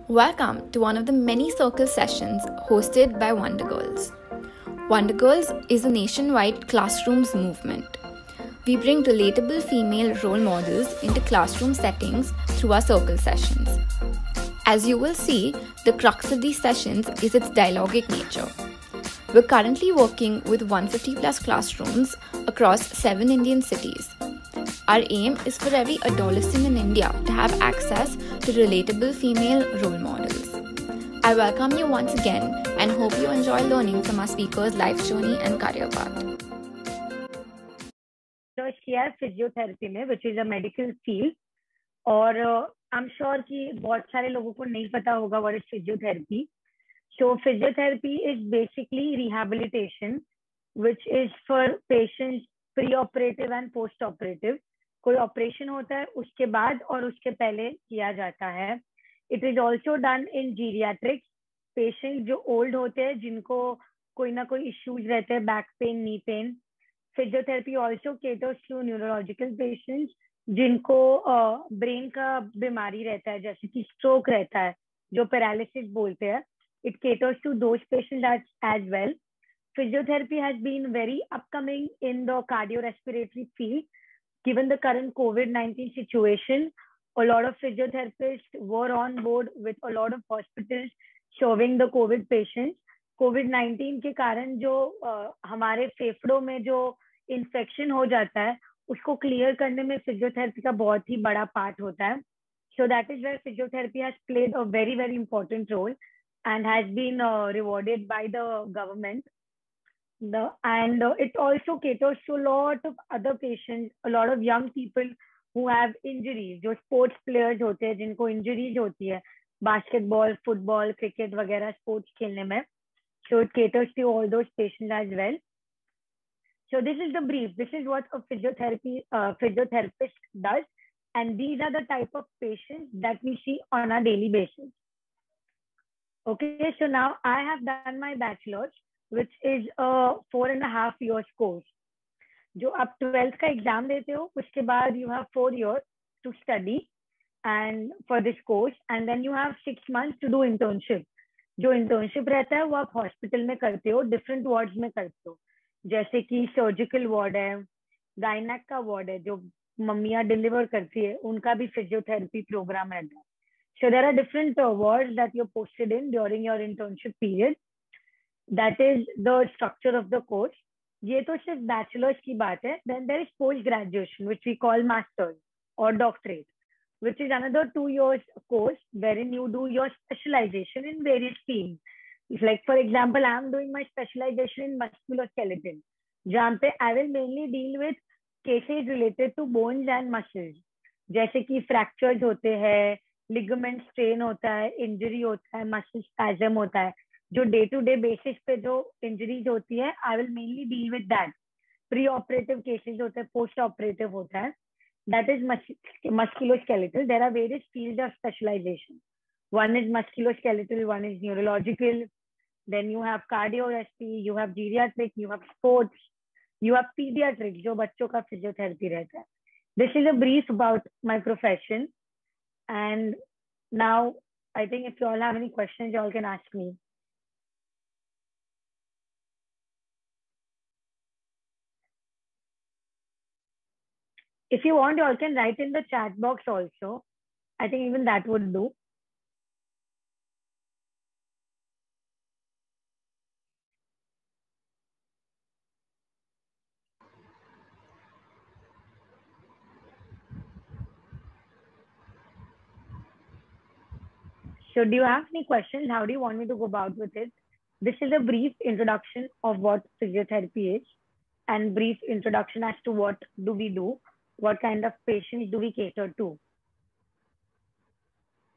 Welcome to one of the many circle sessions hosted by Wonder Girls. Wonder Girls is a nationwide classrooms movement. We bring relatable female role models into classroom settings through our circle sessions. As you will see, the crux of these sessions is its dialogic nature. We're currently working with 150 plus classrooms across 7 Indian cities. Our aim is for every adolescent in India to have access to relatable female role models. I welcome you once again and hope you enjoy learning from our speakers' life journey and career path. Research किया है physiotherapy में, which is a medical field, और I am sure कि बहुत सारे लोगों को नहीं पता होगा what is physiotherapy. So physiotherapy is basically rehabilitation which is for patients pre operative and post operative. कोई ऑपरेशन होता है उसके बाद और उसके पहले किया जाता है. It is also done in geriatrics. Patient जो ओल्ड होते हैं, जिनको कोई ना कोई इश्यूज रहते हैं, back pain, knee pain. Physiotherapy also caters to neurological patients जिनको ब्रेन का बीमारी रहता है, जैसे कि स्ट्रोक रहता है, जो पैरालिसिस बोलते हैं. It caters to those patients as well. Physiotherapy has been very upcoming in the cardiorespiratory field. Given the current COVID-19 situation, a lot of physiotherapists were on board with a lot of hospitals serving the COVID patients. COVID-19 के कारण जो हमारे फेफड़ों में जो infection हो जाता है, उसको क्लियर करने में फिजियोथेरेपी का बहुत ही बड़ा पार्ट होता है. So that is where physiotherapy has played a very, very important role and has been rewarded by the government. And it also caters to a lot of other patients, a lot of young people who have injuries. जो sports players होते हैं, जिनको injuries होती है, basketball, football, cricket वगैरह sports खेलने में. So it caters to all those patients as well. So this is the brief. This is what a physiotherapist does, and these are the type of patients that we see on a daily basis. Okay, so now I have done my bachelor's, which is a 4.5 years course. जो आप 12th का exam देते हो, उसके बाद you have 4 years to study and for this course, and then you have 6 months to do internship. जो internship रहता है वो आप हॉस्पिटल में करते हो, डिफरेंट वार्ड्स में करते हो. जैसे कि सर्जिकल वार्ड है, गायनेक का वार्ड है, जो मम्मियाँ डिलीवर करती है, उनका भी फिजियोथेरेपी प्रोग्राम रहता है. So there are different wards that you're posted in during your internship period. That is the structure of the course. ये तो सिर्फ बैचलर्स की बात है. Then there is post graduation, which we call masters or doctorate, which is another 2 years course wherein you do your specialization in various fields. Like for example, I am doing my specialization in musculoskeletal, जहाँ पे I will mainly deal with cases related to bones and muscles, जैसे कि fractures होते हैं, ligament strain होता है, injury होता है, muscle spasm होता है. जो डे टू डे बेसिस पे जो इंजरीज होती है, I will mainly deal with that. Pre operative cases होते हैं, पोस्ट ऑपरेटिव होता है. That is musculoskeletal. There are various fields of specialisation. One is musculoskeletal, one is neurological, then you have cardiorespi, you have geriatric, you have sports, you have paediatric, जो बच्चों का physiotherapy रहता है. This is a brief about my profession, and now I think if you all have any questions, you all can ask me. If you want, you all can write in the chat box also. I think even that would do. So do you have any questions? How do you want me to go about with it? This is a brief introduction of what physiotherapy is, and brief introduction as to what do we do, what kind of patients do we cater to.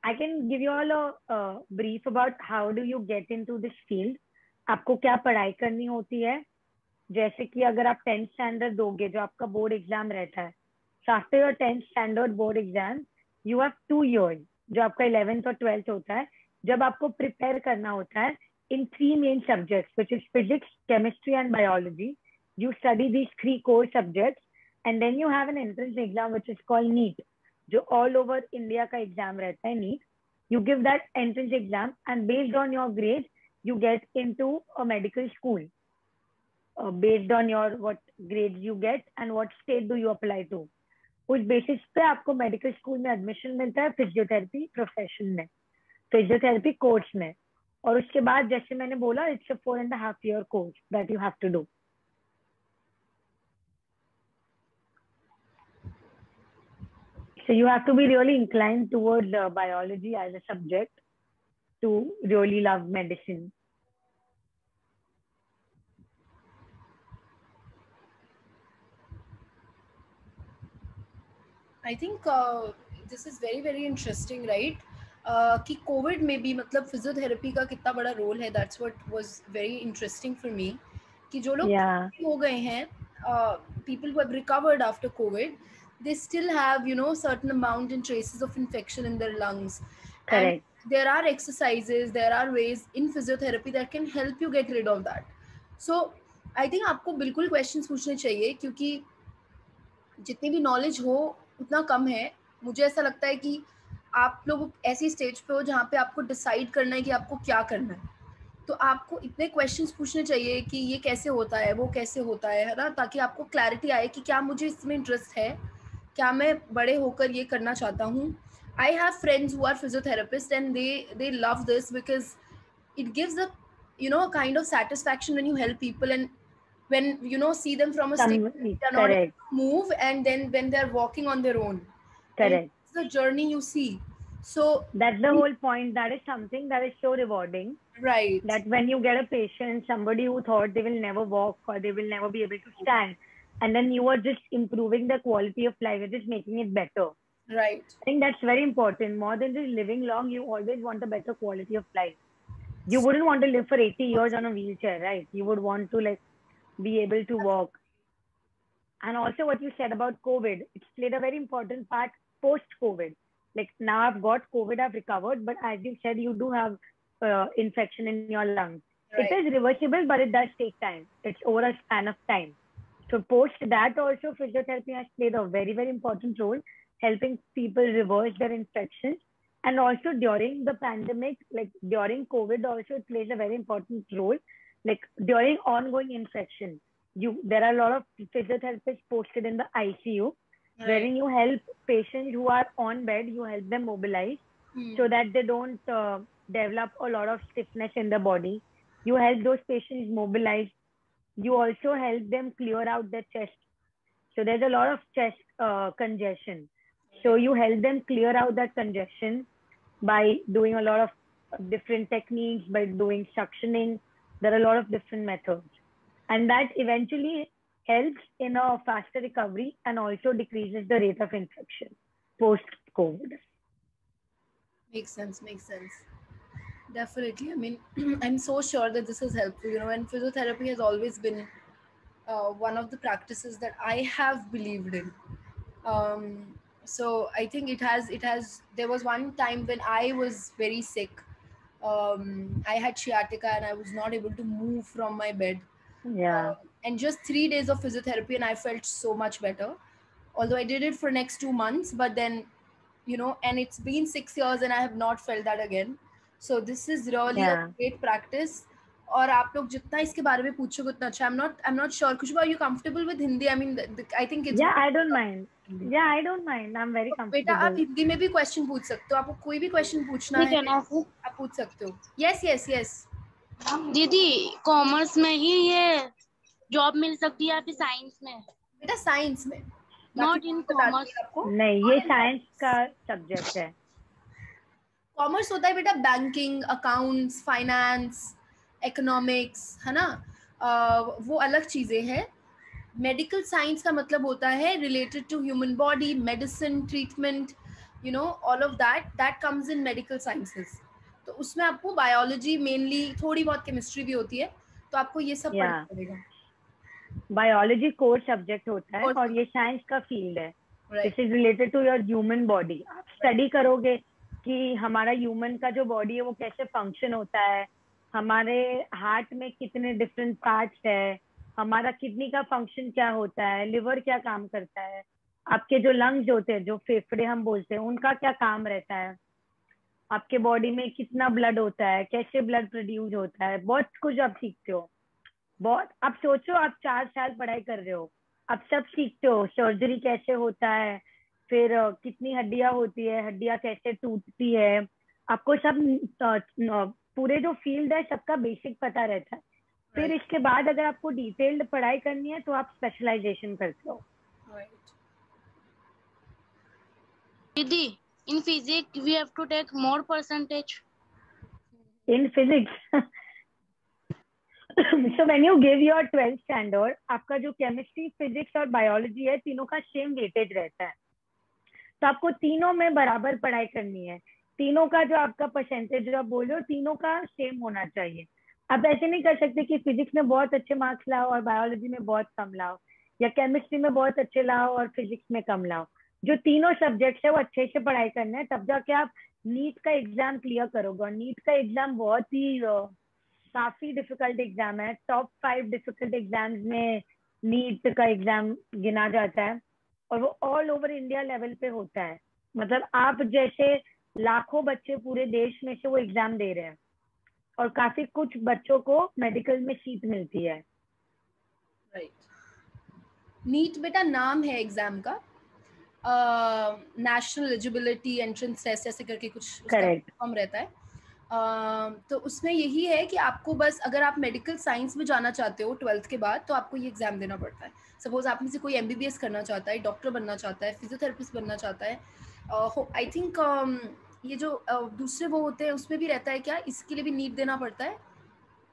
I can give you all a brief about how do you get into this field. आपको क्या पढ़ाई करनी होती है. जैसे कि अगर आप 10th स्टैंडर्ड दोगे, जो आपका बोर्ड एग्जाम रहता है, so after your 10th standard board exam, you have 2 years, जो आपका 11th और 12th होता है, जब आपको प्रिपेयर करना होता है in 3 main subjects, which is physics, chemistry and biology. You study these 3 core subjects, and then you have an entrance exam which is called NEET, जो ऑल ओवर इंडिया का एग्जाम रहता है NEET. You give that entrance exam and based on your grades you get into a medical school based on your what grades you get and what state do you apply to. उस basis पे आपको medical school में admission मिलता है physiotherapy profession में, physiotherapy course में. और उसके बाद जैसे मैंने बोला it's a 4.5 year course that you have to do. So you have to be really inclined towards biology as a subject to really love medicine. I think this is very very interesting, right? कि Covid में भी मतलब physiotherapy का कितना बड़ा role है. That's what was very interesting for me कि जो लोग हो गए हैं, people who have recovered after COVID, they still have, you know, certain amount and traces of infection in their lungs. Correct. And there are exercises, there are ways in physiotherapy that can help you get rid of that. So I think आपको बिल्कुल questions पूछने चाहिए, क्योंकि जितनी भी knowledge हो उतना कम है. मुझे ऐसा लगता है कि आप लोग ऐसी स्टेज पे हो जहाँ पे आपको डिसाइड करना है कि आपको क्या करना है, तो आपको इतने क्वेश्चंस पूछने चाहिए कि ये कैसे होता है, वो कैसे होता है ना, ताकि आपको क्लैरिटी आए कि क्या मुझे इसमें इंटरेस्ट है, क्या मैं बड़े होकर ये करना चाहता हूँ. I have friends who are physiotherapist and they love this because it gives a, you know, a kind of satisfaction when you help people and when you know see them from a state they are not able to move and then when they are walking on their own. Correct. It's the journey you see. So that's the whole point. That is something that is so rewarding, right, that when you get a patient, somebody who thought they will never walk or they will never be able to stand, and then you are just improving the quality of life, you're just making it better. Right. I think that's very important. More than just living long, you always want a better quality of life. You wouldn't want to live for 80 years on a wheelchair, right? You would want to like be able to walk. And also what you said about COVID, it's played a very important part post-COVID. Like now I've got COVID, I've recovered, but as you said, you do have infection in your lungs. Right. It is reversible, but it does take time. It's over a span of time. So post that also, physiotherapy has played a very, very important role, helping people reverse their infections. And also during the pandemic, like during COVID also, it plays a very important role. Like during ongoing infection, there are a lot of physiotherapists posted in the ICU, right, wherein you help patients who are on bed, you help them mobilize so that they don't develop a lot of stiffness in the body. You help those patients mobilize. You also help them clear out their chest. So there's a lot of chest congestion. So you help them clear out that congestion by doing a lot of different techniques, by doing suctioning. There are a lot of different methods. And that eventually helps in a faster recovery and also decreases the rate of infection post-COVID. Makes sense, makes sense. Definitely. I mean, I'm so sure that this is helpful, you know, and physiotherapy has always been one of the practices that I have believed in. So I think it has, there was one time when I was very sick. I had sciatica and I was not able to move from my bed. Yeah. And just 3 days of physiotherapy and I felt so much better. Although I did it for next 2 months, but then, you know, and it's been 6 years and I have not felt that again. So this is really a great practice. और आप लोग जितना इसके बारे में पूछोगे उतना अच्छा. I'm not sure. Khushbu, are you comfortable with Hindi? I mean, I think it's. Yeah, I don't mind. Yeah, I don't mind. I'm very comfortable. बेटा आप हिंदी में भी क्वेश्चन पूछ सकते हो. आपको कोई भी क्वेश्चन पूछना है आप पूछ सकते हो. Yes. दीदी कॉमर्स में ही ये जॉब मिल सकती है या फिर साइंस में? बेटा साइंस में. Not in commerce. नहीं, ये साइंस का सब्जेक्ट है. कॉमर्स होता है बेटा बैंकिंग, अकाउंट्स, फाइनेंस, इकोनॉमिक्स, है ना. वो अलग चीजें हैं. मेडिकल साइंस का मतलब होता है related to human body, medicine, treatment, you know, all of that comes in medical sciences. तो उसमें आपको बायोलॉजी मेनली, थोड़ी बहुत केमिस्ट्री भी होती है, तो आपको ये सब पढ़ना पड़ेगा. बायोलॉजी कोर सब्जेक्ट होता है और ये साइंस का फील्ड है. This is related to your human body. आप स्टडी करोगे कि हमारा ह्यूमन का जो बॉडी है वो कैसे फंक्शन होता है, हमारे हार्ट में कितने डिफरेंट पार्ट्स है, हमारा किडनी का फंक्शन क्या होता है, लिवर क्या काम करता है, आपके जो लंग्स होते हैं, जो फेफड़े हम बोलते हैं, उनका क्या काम रहता है, आपके बॉडी में कितना ब्लड होता है, कैसे ब्लड प्रोड्यूस होता है, बहुत कुछ आप सीखते हो। बहुत, आप सोचो आप 4 साल पढ़ाई कर रहे हो, आप सब सीखते हो, सर्जरी कैसे होता है, फिर कितनी हड्डियां होती है, हड्डियां कैसे टूटती है, आपको सब पूरे जो फील्ड है सबका बेसिक पता रहता है। फिर इसके बाद अगर आपको डिटेल्ड पढ़ाई करनी है तो आप स्पेशलाइजेशन करते हो। दीदी, in physics we have to take more percentage. In physics so when you give your 12th standard, आपका जो केमिस्ट्री, फिजिक्स और बायोलॉजी है, तीनों का सेम वेटेज रहता है। तो आपको तीनों में बराबर पढ़ाई करनी है। तीनों का जो आपका परसेंटेज जो आप बोल रहे हो, तीनों का सेम होना चाहिए। आप ऐसे नहीं कर सकते कि फिजिक्स में बहुत अच्छे मार्क्स लाओ और बायोलॉजी में बहुत कम लाओ, या केमिस्ट्री में बहुत अच्छे लाओ और फिजिक्स में कम लाओ। जो तीनों सब्जेक्ट्स है वो अच्छे से पढ़ाई करना है, तब जाके आप नीट का एग्जाम क्लियर करोगे। और नीट का एग्जाम बहुत ही काफी डिफिकल्ट एग्जाम है। टॉप 5 डिफिकल्ट एग्जाम्स में नीट का एग्जाम गिना जाता है, और वो ऑल ओवर इंडिया लेवल पे होता है। मतलब आप जैसे लाखों बच्चे पूरे देश में से वो एग्जाम दे रहे हैं, और काफी कुछ बच्चों को मेडिकल में सीट मिलती है। नीट बेटा नाम है एग्जाम का, नेशनल एलिजिबिलिटी एंट्रेंस टेस्ट ऐसे करके कुछ फॉर्म रहता है। तो उसमें यही है कि आपको बस, अगर आप मेडिकल साइंस में जाना चाहते हो 12th के बाद, तो आपको ये एग्जाम देना पड़ता है। सपोज आप में से कोई MBBS करना चाहता है, डॉक्टर बनना चाहता है, फिजियोथेरेपिस्ट बनना चाहता है, आई थिंक ये जो दूसरे वो होते हैं उसमें भी रहता है क्या, इसके लिए भी नीट देना पड़ता है,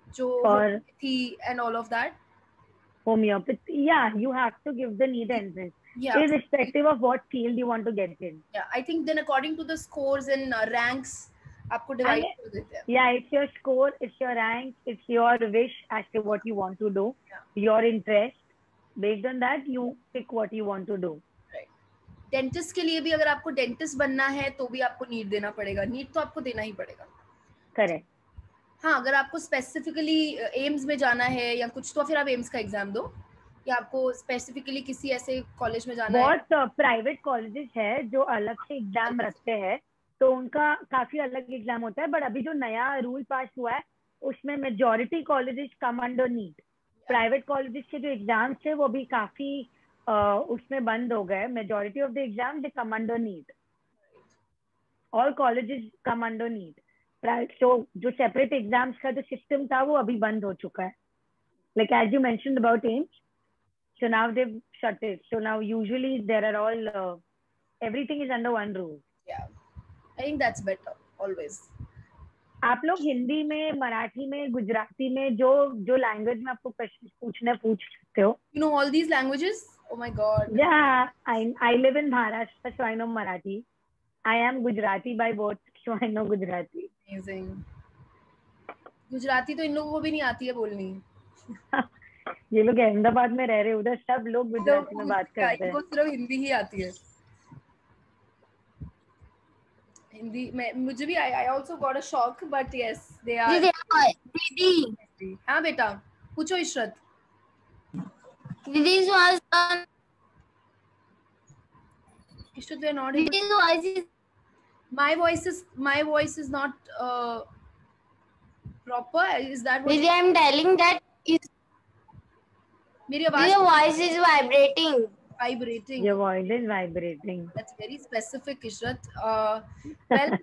जो थी and all of that. Homeopathy, yeah, you have to give the NEET entrance, irrespective of what field you want to get in. Yeah, I think then according to the scores and ranks, आपको divide कर देते हैं। Yeah, it's your score, it's your rank, it's your wish as to what you want to do, your interest. Based on that, you pick what you want to do. Dentist के लिए भी अगर आपको dentist बनना है तो भी आपको नीट देना पड़ेगा। नीट तो आपको देना ही पड़ेगा। करेक्ट। हाँ, अगर आपको स्पेसिफिकली एम्स में जाना है या कुछ, तो फिर आप एम्स का एग्जाम दो, या आपको स्पेसिफिकली किसी ऐसे कॉलेज में जाना है। बहुत प्राइवेट कॉलेजेस है जो अलग से एग्जाम रखते हैं, तो उनका काफी अलग एग्जाम होता है। बट अभी जो नया रूल पास हुआ है उसमें majority colleges come under NEET. Private colleges के जो एग्जाम्स थे वो भी काफी उसमें बंद हो गए। Majority of the exam they come under NEET, all colleges come under NEET. तो जो सेपरेट एग्जाम्स का जो सिस्टम था वो अभी बंद हो चुका है। Like as you mentioned about AIIMS, so now they've shut it. So now usually there are all everything is under one roof. Yeah, I think that's better always. आप लोग हिंदी में, मराठी में, गुजराती में, जो लैंग्वेज में आपको क्वेश्चन पूछने पूछ सकते हो। You know all these languages? Oh my god. Yeah, I live in Maharashtra, so I know Marathi. I am Gujarati by birth, so I know Gujarati. Amazing. Gujarati तो इन लोगों को भी नहीं आती है बोलनी। ये लोग अहमदाबाद में रह रहे, उधर सब लोग गुजराती में बात करते हैं। इनको सिर्फ हिंदी ही आती है। हिंदी में मुझे भी I also got a shock, but yes, they are. दीदी। हाँ बेटा, पूछो इशरत। दीदी Ishrat, we are not able. My voice is not proper. Is that what? Didi, I'm telling that is. मेरी आवाज. Your voice is vibrating. Your voice is vibrating. That's very specific, Ishrat. Well,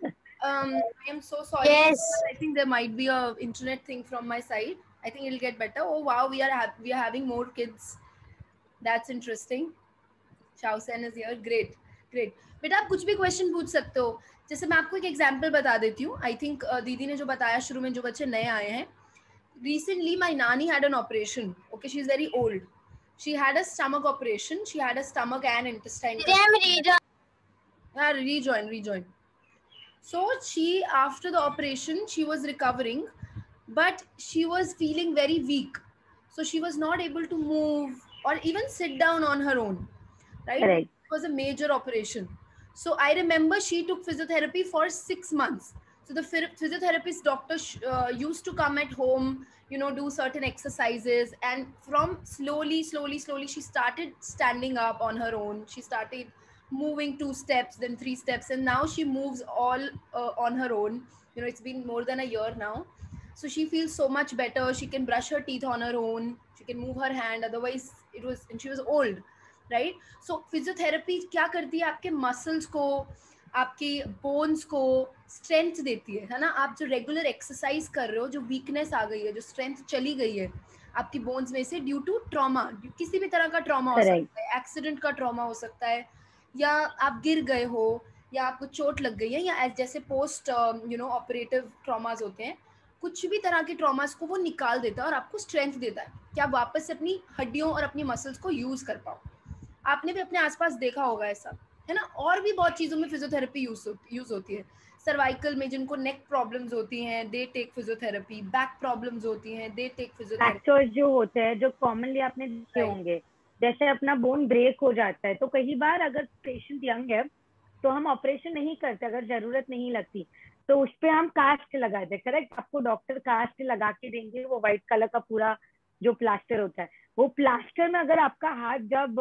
I am so sorry. Yes. I think there might be a internet thing from my side. I think it'll get better. Oh wow, we are having more kids. That's interesting. Shausen is here. Great. बेटा आप कुछ भी question पूछ सकते हो। जैसे मैं आपको एक एग्जांपल बता देती हूँ। आई थिंक दीदी ने जो बताया शुरू में, जो बच्चे नए आए हैं, recently my nanny had an operation. Okay, she's very old. She had a stomach operation. She had a stomach and intestine. Rejoin. So she, after the operation, she was recovering, but she was feeling very weak. So she was not able to move or even sit down on her own. Right? Correct. It was a major operation. So I remember she took physiotherapy for 6 months. So the physiotherapist doctor used to come at home, you know, do certain exercises, and from slowly she started standing up on her own. She started moving 2 steps, then 3 steps, and now she moves all on her own. You know, it's been more than a year now. So she feels so much better. She can brush her teeth on her own, she can move her hand. Otherwise it was, and she was old, right? So physiotherapy क्या करती है, आपके muscles को, आपकी bones को strength देती है ना. आप जो रेगुलर एक्सरसाइज कर रहे हो, जो वीकनेस आ गई है, जो स्ट्रेंथ चली गई है आपकी बोन्स में से ड्यू टू ट्रॉमा, किसी भी तरह का ट्रॉमा हो सकता है, एक्सीडेंट का ट्रॉमा हो सकता है, या आप गिर गए हो, या आपको चोट लग गई है, या जैसे post you know operative traumas होते हैं, कुछ भी तरह के ट्रॉमास को वो निकाल देता है और आपको स्ट्रेंथ देता है कि आप वापस से अपनी हड्डियों और अपनी मसल्स को यूज कर पाओ. आपने भी अपने आसपास देखा होगा ऐसा, है ना. और भी बहुत चीजों में फिजियोथेरेपी यूज होती है. सर्वाइकल में जिनको नेक प्रॉब्लम्स होती हैं, they take physiotherapy. Back problems होती हैं, दे टेक फिजियोथेरेपी. फ्रैक्चर्स जो होते हैं, जो कॉमनली आपने देखे होंगे, जैसे अपना बोन ब्रेक हो जाता है, तो कई बार अगर पेशेंट यंग है तो हम ऑपरेशन नहीं करते, अगर जरूरत नहीं लगती तो उस पे हम कास्ट लगाते हैं. करेक्ट, आपको डॉक्टर कास्ट लगा के देंगे, वो व्हाइट कलर का पूरा जो प्लास्टर होता है. वो प्लास्टर में अगर आपका हाथ जब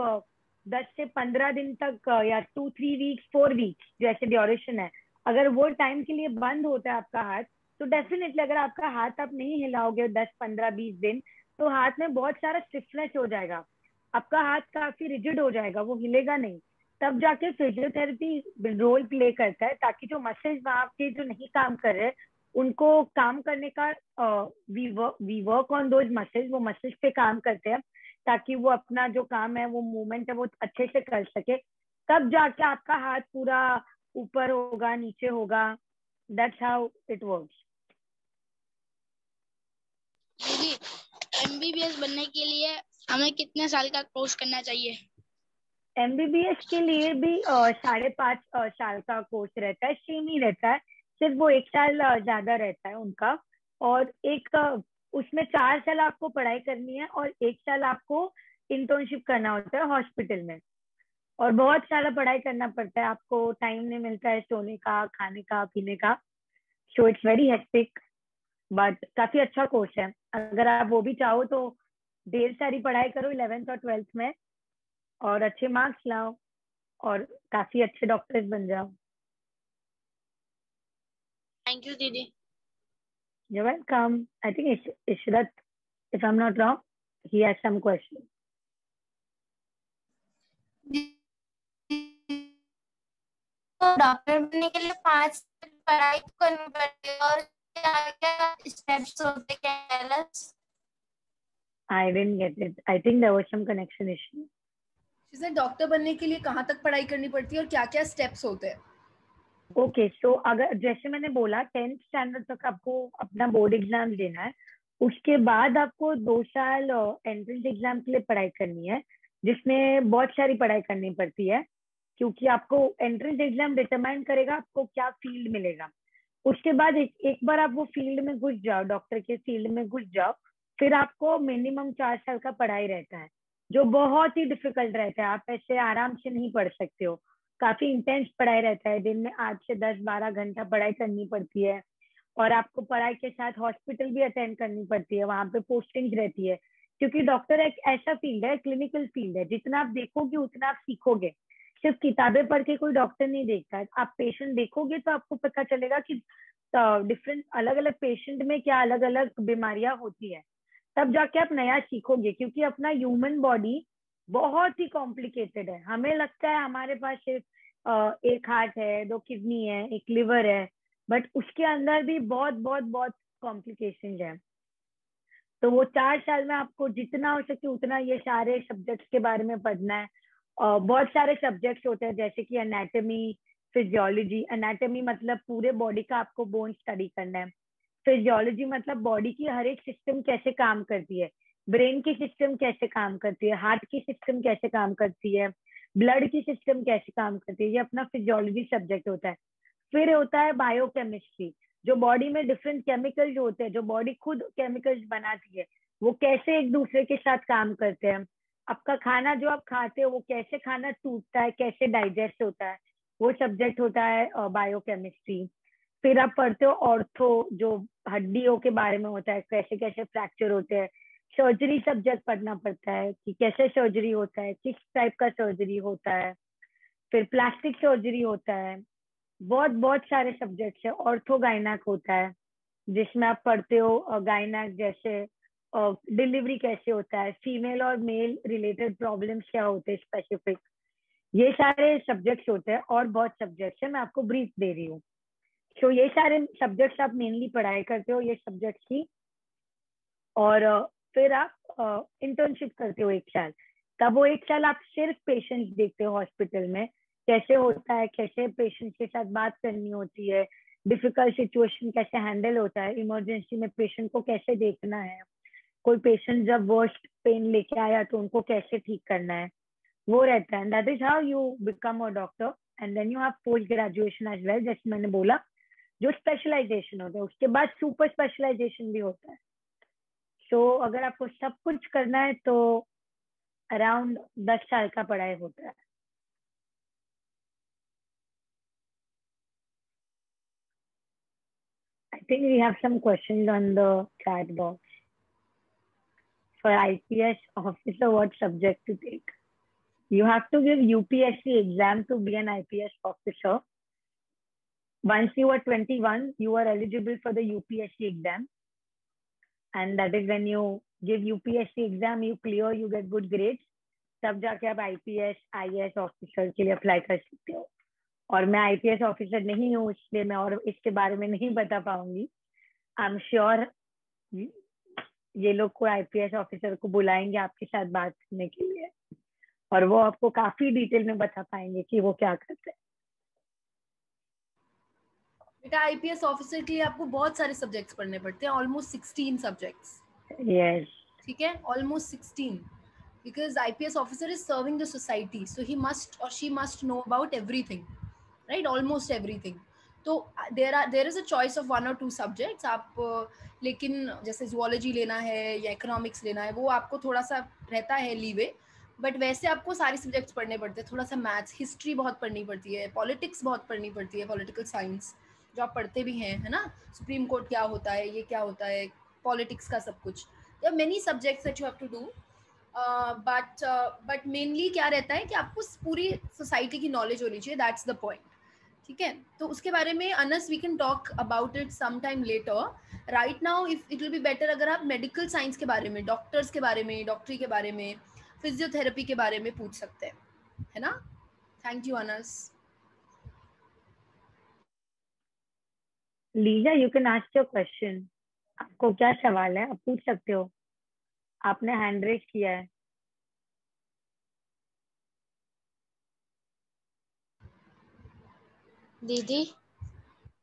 10 से 15 दिन तक या 2-3 वीक्स 4 वीक्स जैसे ड्यूरेशन है, अगर वो टाइम के लिए बंद होता है आपका हाथ, तो डेफिनेटली अगर आपका हाथ आप नहीं हिलाओगे 10-15-20 दिन, तो हाथ में बहुत सारा स्टिफनेस हो जाएगा, आपका हाथ काफी रिजिड हो जाएगा, वो हिलेगा नहीं. तब जाके फिजियोथेरेपी रोल प्ले करता है, ताकि जो मसल्स वहां के जो नहीं काम कर रहे उनको काम करने का, we work on those muscles, वो मसल्स पे काम करते हैं ताकि वो अपना जो काम है, वो मूवमेंट है, वो अच्छे से कर सके. तब जाके आपका हाथ पूरा ऊपर होगा, नीचे होगा. That's how it works. दीदी, एमबीबीएस बनने के लिए हमें कितने साल का कोर्स करना चाहिए? एमबीबीएस के लिए भी 5.5 साल का कोर्स रहता है, सेम ही रहता है, सिर्फ वो 1 साल ज्यादा रहता है उनका. और एक उसमें 4 साल आपको पढ़ाई करनी है और 1 साल आपको इंटर्नशिप करना होता है हॉस्पिटल में. और बहुत सारा पढ़ाई करना पड़ता है, आपको टाइम नहीं मिलता है सोने का, खाने का, पीने का. So it's very hectic, but काफी अच्छा कोर्स है. अगर आप वो भी चाहो तो ढेर सारी पढ़ाई करो 11th और 12th में, और अच्छे मार्क्स लाओ और काफी अच्छे डॉक्टर्स बन जाओ. थैंक यू दीदी. You're welcome. I think Ishrat, if I'm not wrong, he has some question. तो डॉक्टर बनने के लिए 5 साल पढ़ाई करनी पड़ती है, और क्या क्या स्टेप्स होते हैं? I didn't get it. I think there was some connection issue. जैसे डॉक्टर बनने के लिए कहाँ तक पढ़ाई करनी पड़ती है और क्या क्या स्टेप्स होते हैं? ओके, सो अगर जैसे मैंने बोला 10th स्टैंडर्ड तक आपको अपना बोर्ड एग्जाम देना है, उसके बाद आपको 2 साल एंट्रेंस एग्जाम के लिए पढ़ाई करनी है, जिसमें बहुत सारी पढ़ाई करनी पड़ती है, क्योंकि आपको एंट्रेंस एग्जाम डिटरमाइन करेगा आपको क्या फील्ड मिलेगा. उसके बाद एक बार आप वो फील्ड में घुस जाओ, डॉक्टर के फील्ड में घुस जाओ, फिर आपको मिनिमम 4 साल का पढ़ाई रहता है, जो बहुत ही डिफिकल्ट रहता है. आप ऐसे आराम से नहीं पढ़ सकते हो, काफी इंटेंस पढ़ाई रहता है. दिन में 8 से 10-12 घंटा पढ़ाई करनी पड़ती है, और आपको पढ़ाई के साथ हॉस्पिटल भी अटेंड करनी पड़ती है, वहां पे पोस्टिंग रहती है, क्योंकि डॉक्टर एक ऐसा फील्ड है, क्लिनिकल फील्ड है, जितना आप देखोगे उतना आप सीखोगे. सिर्फ किताबें पढ़ के कोई डॉक्टर नहीं देखता है, आप पेशेंट देखोगे तो आपको पता चलेगा कि डिफरेंट अलग अलग पेशेंट में क्या अलग अलग बीमारियां होती है. तब जाके आप नया सीखोगे, क्योंकि अपना ह्यूमन बॉडी बहुत ही कॉम्प्लिकेटेड है. हमें लगता है हमारे पास सिर्फ एक हार्ट है, 2 किडनी है, एक लिवर है, बट उसके अंदर भी बहुत बहुत बहुत कॉम्प्लिकेशंस है. तो वो 4 साल में आपको जितना हो सके उतना ये सारे सब्जेक्ट्स के बारे में पढ़ना है. बहुत सारे सब्जेक्ट्स होते हैं, जैसे कि एनाटॉमी, फिजियोलॉजी. एनाटॉमी मतलब पूरे बॉडी का आपको बोन स्टडी करना है. फिजियोलॉजी मतलब बॉडी की हर एक सिस्टम कैसे काम करती है, ब्रेन की सिस्टम कैसे काम करती है, हार्ट की सिस्टम कैसे काम करती है, ब्लड की सिस्टम कैसे काम करती है, ये अपना फिजियोलॉजी सब्जेक्ट होता है. फिर होता है बायोकेमिस्ट्री, जो बॉडी में डिफरेंट केमिकल्स होते हैं, जो बॉडी खुद केमिकल्स बनाती है, वो कैसे एक दूसरे के साथ काम करते हैं. आपका खाना जो आप खाते हो, वो कैसे खाना टूटता है, कैसे डाइजेस्ट होता है, वो सब्जेक्ट होता है बायोकेमिस्ट्री. फिर आप पढ़ते हो ऑर्थो, जो हड्डियों के बारे में होता है, कैसे कैसे फ्रैक्चर होते हैं। सर्जरी सब्जेक्ट पढ़ना पड़ता है कि कैसे सर्जरी होता है, किस टाइप का सर्जरी होता है। फिर प्लास्टिक सर्जरी होता है। बहुत बहुत सारे सब्जेक्ट्स है। ऑर्थो गायनाक होता है जिसमें आप पढ़ते हो गायनाक जैसे डिलीवरी कैसे होता है, फीमेल और मेल रिलेटेड प्रॉब्लम्स क्या होते हैं स्पेसिफिक, ये सारे सब्जेक्ट्स होते हैं। और बहुत सब्जेक्ट्स है, मैं आपको ब्रीफ दे रही हूँ। तो ये सारे सब्जेक्ट्स आप मेनली पढ़ाई करते हो ये सब्जेक्ट्स की। और फिर आप इंटर्नशिप करते हो 1 साल। तब वो 1 साल आप सिर्फ पेशेंट्स देखते हो हॉस्पिटल में, कैसे होता है, कैसे पेशेंट के साथ बात करनी होती है, डिफिकल्ट सिचुएशन कैसे हैंडल होता है, इमरजेंसी में पेशेंट को कैसे देखना है, कोई पेशेंट जब वर्स्ट पेन लेके आया तो उनको कैसे ठीक करना है, वो रहता है। That is how you become a doctor. And then you have post graduation as well, जैसे मैंने बोला, जो स्पेशलाइजेशन होता है। उसके बाद सुपर स्पेशलाइजेशन भी होता है। सो अगर आपको सब कुछ करना है तो अराउंड 10 साल का पढ़ाई होता है। I think we have some questions on the chat box. For IPS officer, what subject to take? You have to give UPSC exam to be an IPS officer. Once you are 21, you are eligible for the UPSC exam. And that is when you give UPSC exam, you clear, you get good grades. तब जाके आप IPS, IAS officer के लिए apply कर सकते हो। और मैं IPS ऑफिसर नहीं हूँ, इसलिए मैं और इसके बारे में नहीं बता पाऊंगी। आई एम श्योर ये लोग को IPS ऑफिसर को बुलाएंगे आपके साथ बात करने के लिए, और वो आपको काफी डिटेल में बता पाएंगे कि वो क्या करते हैं। बेटा आईपीएस ऑफिसर के लिए आपको बहुत सारे सब्जेक्ट्स पढ़ने पड़ते हैं, ऑलमोस्ट 16 सब्जेक्ट्स। यस, ठीक है, almost 16, because IPS officer is serving the society, so he must or she must know about everything, right? Almost everything. तो there is a choice of 1 or 2 subjects आप लेकिन जैसे zoology लेना है या economics लेना है, वो आपको थोड़ा सा रहता है लीवे, बट वैसे आपको सारे सब्जेक्ट्स पढ़ने पड़ते हैं। थोड़ा सा मैथ्स, हिस्ट्री बहुत पढ़नी पड़ती है, पॉलिटिक्स बहुत पढ़नी पड़ती है, पॉलिटिकल साइंस जो आप पढ़ते भी हैं, है ना, सुप्रीम कोर्ट क्या होता है, ये क्या होता है, पॉलिटिक्स का सब कुछ। There are many subjects that you have to do, but mainly क्या रहता है कि आपको पूरी सोसाइटी की नॉलेज होनी चाहिए, दैट्स द पॉइंट। ठीक है, तो उसके बारे में अनस we can talk about it some time later. Right now if it will be better अगर आप मेडिकल साइंस के बारे में, डॉक्टर्स के बारे में, डॉक्टरी के बारे में, फिजियोथेरेपी के बारे में पूछ सकते हैं, है ना। Thank you Anas. Lisa, you can ask your question. आपको क्या सवाल है, आप पूछ सकते हो, आपने हैंड रेज किया है। दीदी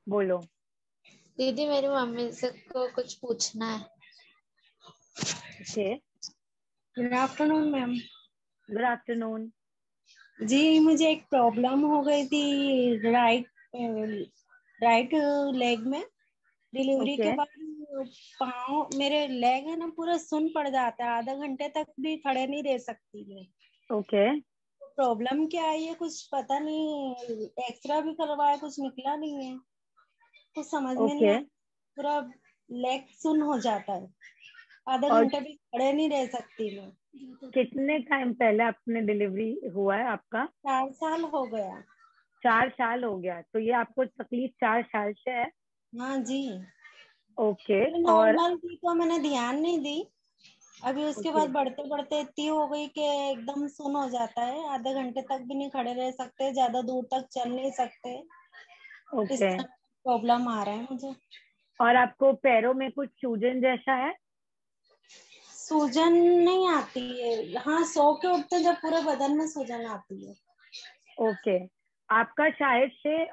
बोलो। दीदी मेरी मम्मी से को कुछ पूछना है। Okay, good afternoon ma'am. Good afternoon. जी मुझे एक प्रॉब्लम हो गई थी राइट लेग में। डिलीवरी के बाद पाँव, मेरे लेग है ना पूरा सुन पड़ जाता है, आधा घंटे तक भी खड़े नहीं रह सकती मैं। ओके, प्रॉब्लम क्या है ये कुछ पता नहीं, एक्सरे भी करवाया कुछ निकला नहीं है, कुछ समझ में नहीं ओके। आता, पूरा लेग सुन हो जाता है, आधा और घंटे भी खड़े नहीं रह सकती मैं। कितने टाइम पहले आपने डिलीवरी हुआ है आपका? 4 साल हो गया। 4 साल हो गया, तो ये आपको तकलीफ 4 साल से है? हाँ जी। ओके। और नॉर्मल थी तो मैंने ध्यान नहीं दी, अभी उसके ओके, बाद बढ़ते बढ़ते इतनी हो गई कि एकदम सुन हो जाता है, आधे घंटे तक भी नहीं खड़े रह सकते, ज्यादा दूर तक चल नहीं सकते, इस ओके। तरह प्रॉब्लम आ रहा है मुझे। और आपको पैरों में कुछ सूजन जैसा है? सूजन नहीं आती है, हाँ सो के उठते जब पूरे बदन में सूजन आती है। ओके। आपका शायद से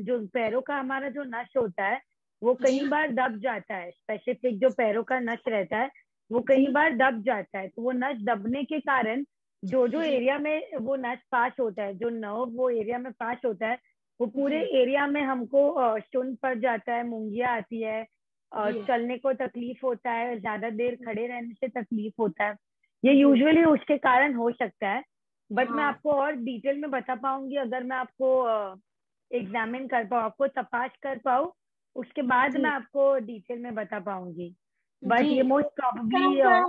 जो पैरों का हमारा जो नस होता है वो कई बार दब जाता है। स्पेसिफिक जो पैरों का नस रहता है वो कई बार दब जाता है। तो वो नस दबने के कारण जो जो एरिया में वो नस पास होता है, जो नर्व वो एरिया में पास होता है, वो पूरे एरिया में हमको सुन पड़ जाता है, मूंगियाँ आती है, चलने को तकलीफ होता है, ज्यादा देर खड़े रहने से तकलीफ होता है। ये यूजुअली उसके कारण हो सकता है, बट मैं आपको और डिटेल में बता पाऊंगी अगर मैं आपको एग्जामिन कर पाऊँ, आपको तपाश कर पाऊँ उसके बाद जी मैं आपको डिटेल में बता पाऊंगी, बट जी ये मोस्ट इस तरह प्रॉब्ली का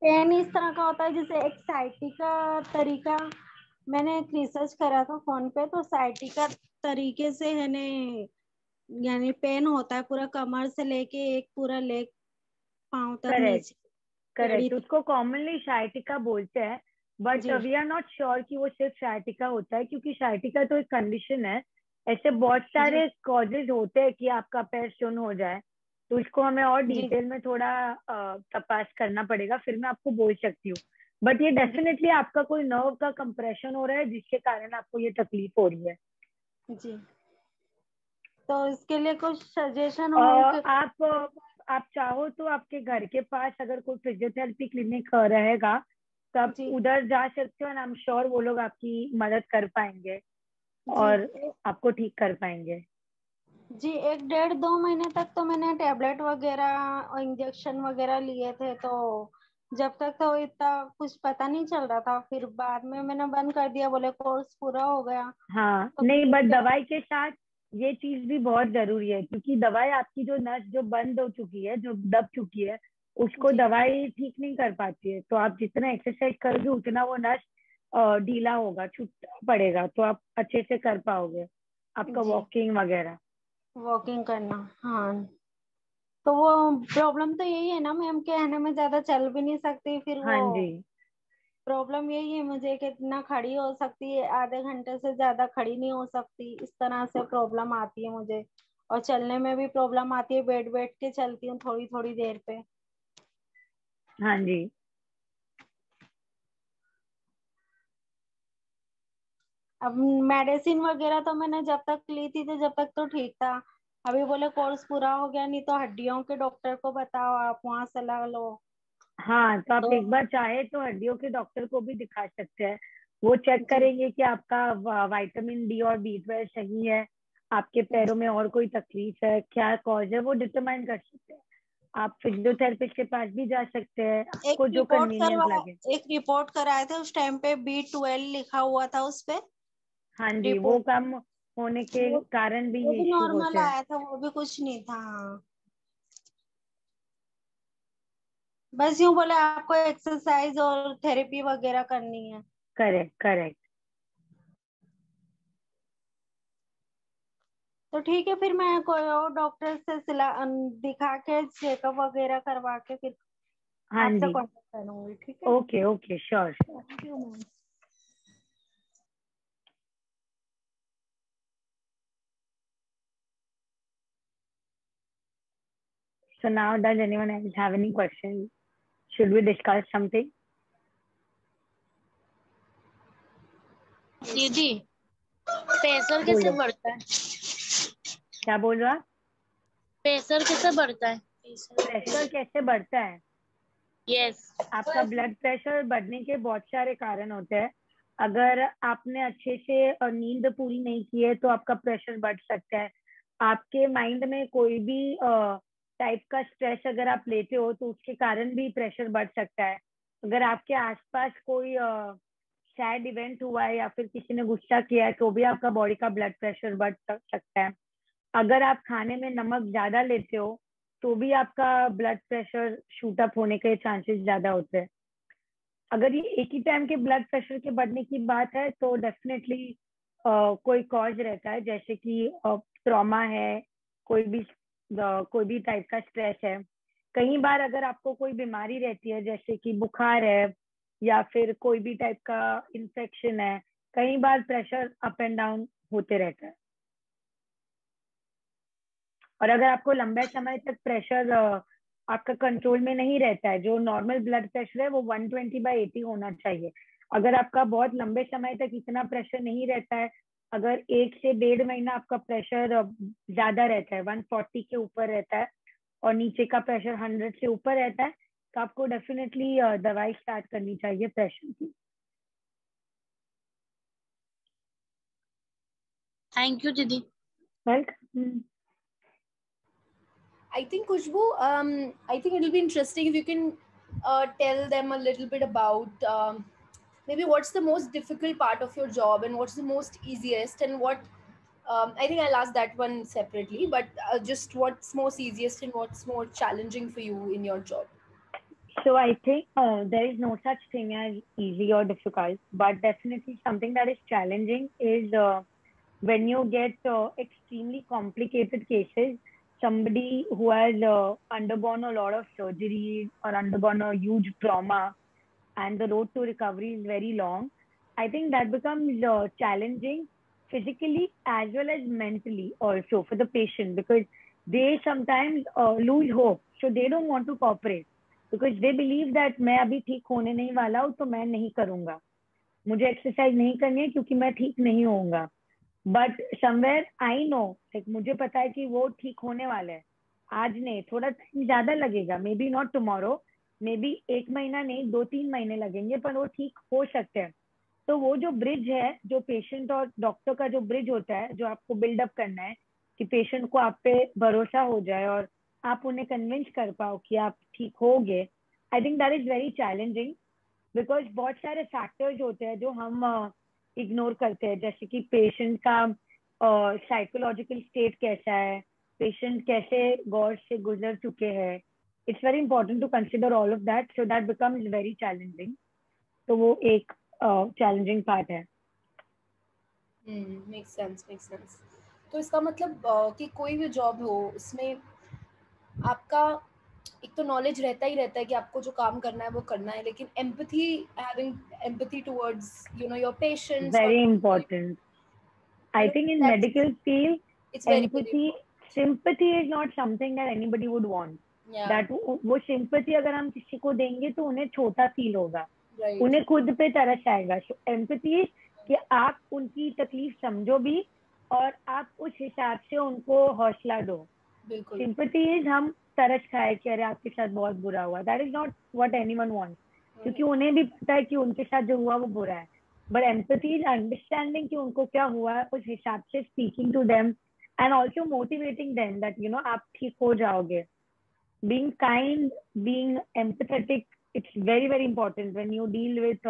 पेन इस तरह का होता है जैसे एक साइटी का तरीका, मैंने एक रिसर्च करा था फोन पे, तो साइटी का तरीके से है ने यानी पेन होता है पूरा कमर से लेके एक पूरा लेग पांव तक करेक्ट नीचे एड़ी करेक्ट, तक। उसको कॉमनली शाइटिका बोलते हैं, बट जी वी आर नॉट श्योर कि वो सिर्फ शाइटिका होता है, क्योंकि शाइटिका तो एक कंडीशन है। ऐसे बहुत जी सारे कॉजेज होते हैं कि आपका पैर सुन्न हो जाए, तो इसको हमें और जी डिटेल में थोड़ा तपास करना पड़ेगा, फिर मैं आपको बोल सकती हूँ। बट ये जी डेफिनेटली आपका कोई नर्व का कंप्रेशन हो रहा है जिसके कारण आपको ये तकलीफ हो रही है। जी तो इसके लिए कुछ सजेशन हो कि आप चाहो तो आपके घर के पास अगर कोई फिजियोथेरेपी क्लिनिक रहेगा तो आप जी उधर जा सकते हो, एंड आई एम श्योर वो लोग आपकी मदद कर पाएंगे जी और आपको ठीक कर पाएंगे। जी 1 डेढ़ 2 महीने तक तो मैंने टेबलेट वगैरह और इंजेक्शन वगैरह लिए थे, तो जब तक तो इतना कुछ पता नहीं चल रहा था, फिर बाद में मैंने बंद कर दिया, बोले कोर्स पूरा हो गया। हाँ तो नहीं, फिर बट उसके बाद दवाई के साथ ये चीज भी बहुत जरूरी है, क्योंकि दवाई आपकी जो नस जो बंद हो चुकी है, जो दब चुकी है, उसको जी दवाई ठीक नहीं कर पाती है। तो आप जितना एक्सरसाइज करोगे उतना वो नस ढीला होगा, छूट पड़ेगा, तो आप अच्छे से कर पाओगे आपका जी वॉकिंग वगैरह। वॉकिंग करना, हाँ। तो वो प्रॉब्लम तो यही है ना मैम, कहने में ज्यादा चल भी नहीं सकती, फिर वो हाँ जी। प्रॉब्लम यही है मुझे कि इतना खड़ी हो सकती है, आधे घंटे से ज्यादा खड़ी नहीं हो सकती, इस तरह से प्रॉब्लम आती है मुझे। और चलने में भी प्रॉब्लम आती है, बैठ बैठ के चलती हूँ थोड़ी थोड़ी देर पे। हाँ जी। अब मेडिसिन वगैरह तो मैंने जब तक ली थी तो जब तक तो ठीक था, अभी बोले कोर्स पूरा हो गया, नहीं तो हड्डियों के डॉक्टर को बताओ, आप वहां सलाह लो। हाँ तो आप तो एक बार चाहे तो हड्डियों के डॉक्टर को भी दिखा सकते हैं। वो चेक जी करेंगे कि आपका विटामिन डी और B12 सही है, आपके पैरों में और कोई तकलीफ है, क्या कॉज है, वो डिटरमाइन कर सकते हैं। आप फिजियोथेरेपिस्ट के पास भी जा सकते हैं, एक आपको जो रिपोर्ट कन्वीनियंट करवा लगे। एक रिपोर्ट कराए थे उस टाइम पे, B12 लिखा हुआ था उस पे हाँ जी, वो रिपोर्ट। कम होने के वो कारण भी वो ये भी इश्यू नॉर्मल होते हैं। आया था, वो भी कुछ नहीं था, हाँ। बस यूं बोले आपको एक्सरसाइज और थेरेपी वगैरह करनी है। Correct correct. तो ठीक है, फिर मैं कोई और डॉक्टर से दिखा के चेकअप वगैरह करवा के फिर हाँ आपसे जी। कांटेक्ट करूंगी, ठीक है। Okay okay, sure. Thank you ma'am. So now, does anyone else have any questions? Should we discuss something? दीदी प्रेशर कैसे बोलो, बढ़ता है? क्या बोल रहा? प्रेशर कैसे बढ़ता है? प्रेशर कैसे बढ़ता है? यस। आपका ब्लड प्रेशर बढ़ने के बहुत सारे कारण होते हैं। अगर आपने अच्छे से नींद पूरी नहीं की है तो आपका प्रेशर बढ़ सकता है। आपके माइंड में कोई भी टाइप का स्ट्रेस अगर आप लेते हो तो उसके कारण भी प्रेशर बढ़ सकता है। अगर आपके आसपास कोई सैड इवेंट हुआ है या फिर किसी ने गुस्सा किया है तो भी आपका बॉडी का ब्लड प्रेशर बढ़ सकता है। अगर आप खाने में नमक ज्यादा लेते हो तो भी आपका ब्लड प्रेशर शूट अप होने के चांसेस ज्यादा होते हैं। अगर ये एक ही टाइम के ब्लड प्रेशर के बढ़ने की बात है तो डेफिनेटली कोई कॉज रहता है, जैसे कि ट्रॉमा है, कोई भी कोई भी टाइप का स्ट्रेस है। कई बार अगर आपको कोई बीमारी रहती है जैसे कि बुखार है या फिर कोई भी टाइप का इंफेक्शन है, कई बार प्रेशर अप एंड डाउन होते रहता है। और अगर आपको लंबे समय तक प्रेशर आपका कंट्रोल में नहीं रहता है, जो नॉर्मल ब्लड प्रेशर है वो 120/80 होना चाहिए। अगर आपका बहुत लंबे समय तक इतना प्रेशर नहीं रहता है, अगर 1 से 1.5 महीना आपका प्रेशर ज्यादा रहता है, 140 के ऊपर रहता है, और नीचे का प्रेशर 100 से ऊपर रहता है, तो आपको डेफिनेटली दवाई स्टार्ट करनी चाहिए प्रेशर की। थैंक यू दीदी। Welcome. I think Kushbu, I think it'll be interesting if you can tell them a little bit about maybe what's the most difficult part of your job and what's the most easiest, and what I think I'll ask that one separately, but just what's most easiest and what's more challenging for you in your job? So I think there is no such thing as easy or difficult, but definitely something that is challenging is when you get extremely complicated cases, somebody who has undergone a lot of surgery or undergone a huge trauma, and the road to recovery is very long. I think that becomes challenging physically as well as mentally also for the patient, because they sometimes lose hope. So they don't want to cooperate because they believe that मैं अभी ठीक होने नहीं वाला हूँ तो मैं नहीं करूँगा, मुझे एक्सरसाइज नहीं करनी है क्योंकि मैं ठीक नहीं होऊंगा. But somewhere I know, like मुझे पता है कि वो ठीक होने वाला है, आज नहीं, थोड़ा टाइम ज्यादा लगेगा, may be not tomorrow, may be 1 महीना नहीं 2-3 महीने लगेंगे, पर वो ठीक हो सकते हैं. तो वो जो ब्रिज है, जो पेशेंट और डॉक्टर का जो ब्रिज होता है, जो आपको बिल्डअप करना है कि पेशेंट को आप पे भरोसा हो जाए और आप उन्हें कन्विंस कर पाओ कि आप ठीक होगे, I think that is very challenging. Because बहुत सारे फैक्टर्स होते हैं जो हम इग्नोर करते हैं, जैसे कि पेशेंट का साइकोलॉजिकल स्टेट कैसा है, पेशेंट कैसे गौर से गुजर चुके हैं. It's very important to consider all of that, so that becomes very challenging. तो वो एक चैलेंजिंग पार्ट है. Make sense. तो इसका मतलब कि कोई भी जॉब हो उसमें आपका एक तो नॉलेज रहता है कि आपको जो काम करना है वो करना है, लेकिन empathy, having empathy towards your patients, very important. I think in medical field, it's very empathy, sympathy is not something that anybody would want. yeah, That वो sympathy अगर हम किसी को देंगे तो उन्हें छोटा फील होगा, right, उन्हें खुद पे तरस आएगा. So empathy is कि आप उनकी तकलीफ समझो भी और आप उस हिसाब से उनको हौसला दो. बिल्कुल. Sympathy is हम तरस खाए कि अरे आपके साथ बहुत बुरा हुआ. That is not what anyone wants. क्योंकि उन्हें भी पता है कि उनके साथ जो हुआ वो बुरा है. But empathy is understanding कि उनको क्या हुआ है, उस हिसाब से speaking to them and also motivating them that you know आप ठीक हो जाओगे. Being kind, being empathetic, it's very very important when you deal with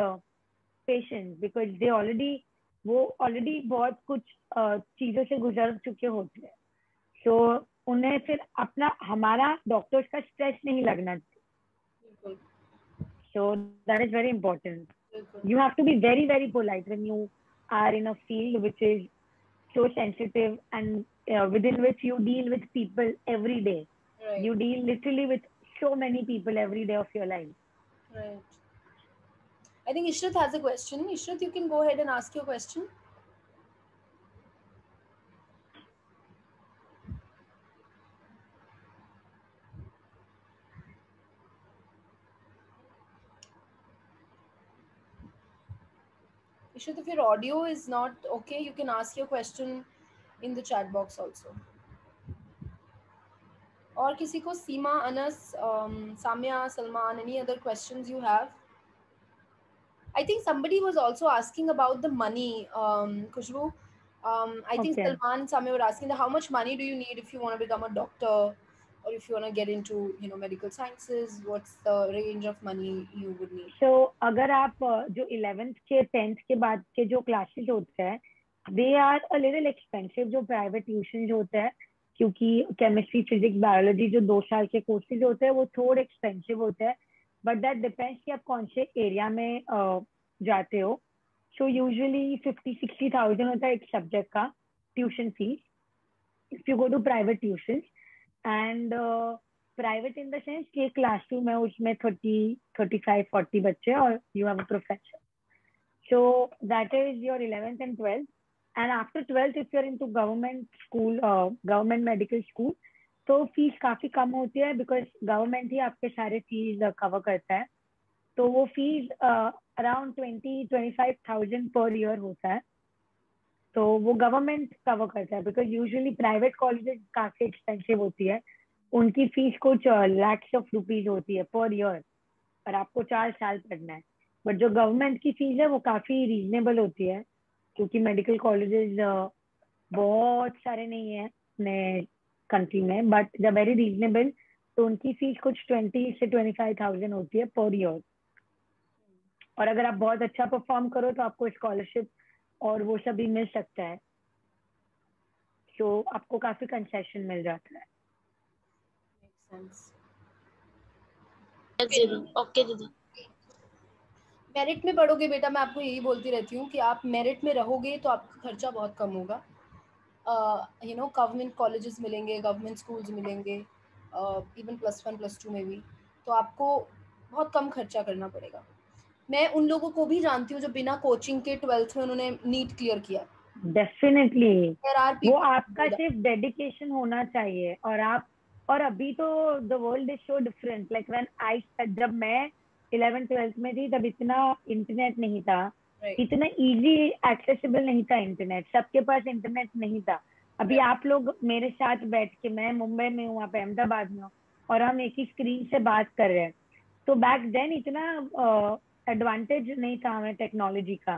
patients, because they वो already बहुत कुछ चीजों से गुजर चुके होते हैं. So उन्हें फिर अपना हमारा डॉक्टर्स का स्ट्रेस नहीं लगना चाहिए. So that is very important. You have to be very very polite when you are in a field which is so sensitive and within which you deal with people every day. Right. You deal literally with so many people every day of your life. Right. I think Ishrat has a question. Ishrat, you can go ahead and ask your question. Ishrat, if your audio is not okay, you can ask your question in the chat box also. और किसी को, सीमा, Anas, Samya, Salman, any other questions you have? I think somebody was also asking about the money, Khushbu. I think Okay. Salman, Samya were asking that how much money do you need if you want to become a doctor or if you want to get into medical sciences? What's the range of money you would need? So अगर आप जो 11th के 10th के बाद के जो classes होते हैं, they are a little expensive. जो प्राइवेट ट्यूशन होते हैं, क्योंकि केमिस्ट्री, फिजिक्स, बायोलॉजी जो 2 साल के कोर्सेज होते हैं वो थोड़े एक्सपेंसिव होते हैं. बट दैट डिपेंड्स कि आप कौन से एरिया में जाते हो. सो यूजुअली 50-60,000 होता है एक सब्जेक्ट का tuition fees if you go to private tuition. And private in the sense कि क्लासरूम है, उसमें 30-35-40 बच्चे और you have a professor. So that is your 11th and 12th. And after 12th, if you're into government school, government medical school, तो fees काफी कम होती है, because government ही आपके सारे फीस कवर करता है. तो वो फीस अराउंड 20-25,000 पर ईयर होता है. तो वो गवर्नमेंट कवर करता है, बिकॉज यूजुअली प्राइवेट कॉलेजेस काफी एक्सपेंसिव होती है. उनकी फीस कुछ लैक्स ऑफ रुपीज होती है पर ईयर, और आपको 4 साल पढ़ना है. बट जो गवर्नमेंट की फीस है वो काफी रीजनेबल होती है, क्योंकि मेडिकल कॉलेजेस बहुत सारे नहीं है अपने कंट्री में, बट द वेरी रीजनेबल. तो उनकी फीस कुछ 20 से 25,000 होती है पर ईयर. और अगर आप बहुत अच्छा परफॉर्म करो तो आपको स्कॉलरशिप और वो सब भी मिल सकता है. तो आपको काफी कंसेशन मिल जाता है। ओके दीदी। मेरिट में पढ़ोगे बेटा, मैं आपको यही बोलती रहती हूँ कि आप मेरिट में रहोगे तो आपका खर्चा बहुत कम होगा। गवर्नमेंट कॉलेजेस मिलेंगे, गवर्नमेंट स्कूल्स मिलेंगे, इवन +1 +2 में भी, तो आपको बहुत कम खर्चा करना पड़ेगा। मैं उन लोगों को भी जानती हूँ जो बिना कोचिंग के 12th में उन्होंने नीट क्लियर किया। डेफिनेटली There are वो people आपका who do that. सिर्फ डेडिकेशन होना चाहिए। और अभी तो the world is so different. Like when I, जब मैं 11th 12th में थी तब इतना इंटरनेट नहीं था, Right. इतना इजी एक्सेसिबल नहीं था इंटरनेट, सबके पास इंटरनेट नहीं था। अभी Right. आप लोग मेरे साथ बैठ के, मैं मुंबई में हूँ, आप अहमदाबाद में हो, और हम एक ही स्क्रीन से बात कर रहे हैं। तो बैक देन इतना एडवांटेज नहीं था हमें टेक्नोलॉजी का।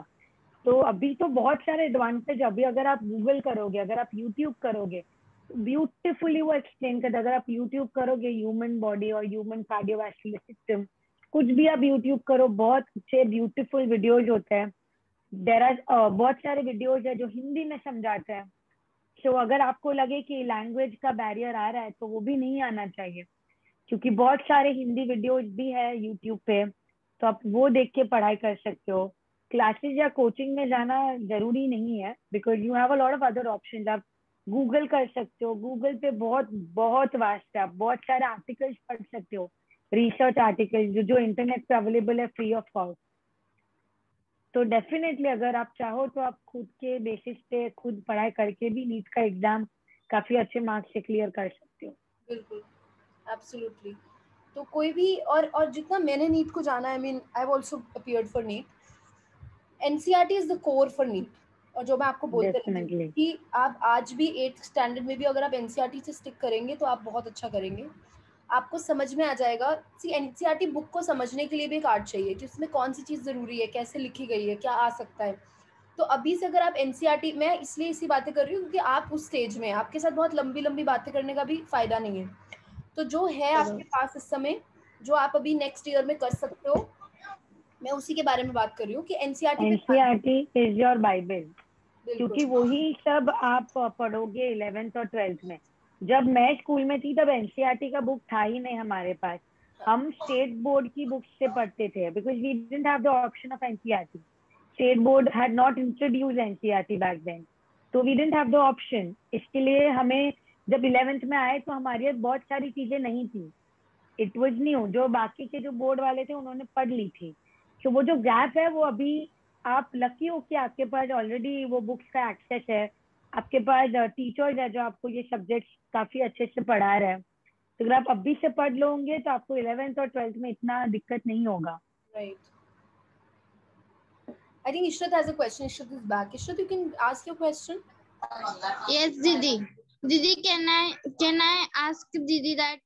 तो अभी तो बहुत सारे एडवांटेज, अभी अगर आप गूगल करोगे, अगर आप यूट्यूब करोगे, ब्यूटिफुली वो एक्सप्लेन करता है। अगर आप यूट्यूब करोगे ह्यूमन बॉडी और ह्यूमन कार्डियोवैस्कुलर सिस्टम, कुछ भी आप यूट्यूब करो, बहुत अच्छे ब्यूटीफुल वीडियोज होते हैं। देर आर बहुत सारे वीडियोज है जो हिंदी में समझाते हैं। तो अगर आपको लगे कि लैंग्वेज का बैरियर आ रहा है तो वो भी नहीं आना चाहिए, क्योंकि बहुत सारे हिंदी वीडियोज भी है यूट्यूब पे, तो आप वो देख के पढ़ाई कर सकते हो। क्लासेस या कोचिंग में जाना जरूरी नहीं है, because you have a lot of other options. आप गूगल कर सकते हो, गूगल पे बहुत बहुत वास्ट है, आप बहुत सारे आर्टिकल्स पढ़ सकते हो, रिसर्च आर्टिकल्स जो इंटरनेट पे अवेलेबल है फ्री ऑफ कॉस्ट। तो डेफिनेटली अगर आप चाहो तो आप खुद के बेसिस पे खुद पढ़ाई करके भी नीट का एग्जाम काफी अच्छे मार्क्स से क्लियर कर सकते हो। बिल्कुल, एब्सोल्युटली। तो कोई भी, और जितना मैंने नीट को जाना, I mean I have also appeared for NEET, NCERT is the core for NEET. और जो मैं आपको बोलते रहती हूँ डेफिनेटली कि आप आज भी 8th स्टैंडर्ड में भी अगर आप एनसीईआरटी से स्टिक करेंगे तो आप बहुत अच्छा करेंगे, आपको समझ में आ जाएगा। सी, एनसीईआरटी बुक को समझने के लिए भी एक आर्ट चाहिए कि उसमें कौन सी चीज़ ज़रूरी है, कैसे लिखी गई है, क्या आ सकता है। तो अभी से अगर आप एनसीईआरटी, मैं इसलिए इसी बातें कर रही हूँ क्योंकि आप उस स्टेज में, आपके साथ बहुत लंबी लंबी बातें करने का भी फायदा नहीं है। तो जो है आपके पास इस समय, जो आप अभी नेक्स्ट ईयर में कर सकते हो, मैं उसी के बारे में बात कर रही हूँ कि एनसीईआरटी पे ध्यान दो। एनसीईआरटी इज योर बाइबल, क्योंकि बिल्कुल वही सब आप पढ़ोगे 11th और 12th में। जब मैं स्कूल में थी तब एनसीईआरटी का बुक था ही नहीं हमारे पास, हम स्टेट बोर्ड की बुक से पढ़ते थे, because we didn't have the option of NCERT. State board had not introduce NCERT back then, तो we didn't have the option. इसके लिए हमें जब 11th में आए तो हमारी बहुत सारी चीजें नहीं थी, इट वाज न्यू। जो बाकी के जो बोर्ड वाले थे उन्होंने पढ़ ली थी। तो वो जो गैप है वो अभी, आप लकी हो कि आपके पास ऑलरेडी वो बुक्स का एक्सेस है, आपके पास टीचर्स है जो आपको ये सब्जेक्ट काफी अच्छे से पढ़ा रहे हैं। तो अगर आप अभी से पढ़ लोगे तो आपको 11th और 12th में इतना दिक्कत नहीं होगा। right. I think Ishrat has a question. Ishrat is back. Ishrat, you can ask your question. Yes, Didi. Didi, can I ask Didi that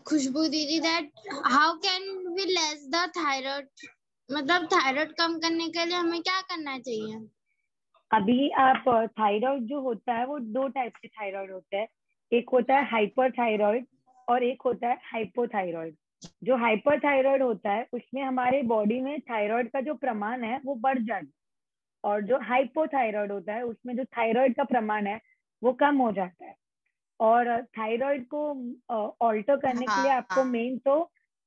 Khushbu Didi that how can we less the thyroid? मतलब thyroid कम करने के लिए हमें क्या करना चाहिए? अभी आप थायराइड जो होता है वो दो टाइप के थायराइड होते हैं, एक होता है हाइपर थायराइड और एक होता है हाइपोथायराइड। जो हाइपर थायराइड होता है उसमें हमारे बॉडी में थायराइड का जो प्रमाण है वो बढ़ जाता है, और जो हाइपोथायराइड होता है उसमें जो थायराइड का प्रमाण है वो कम हो जाता है। और थायराइड को ऑल्टर करने के लिए आपको मेन तो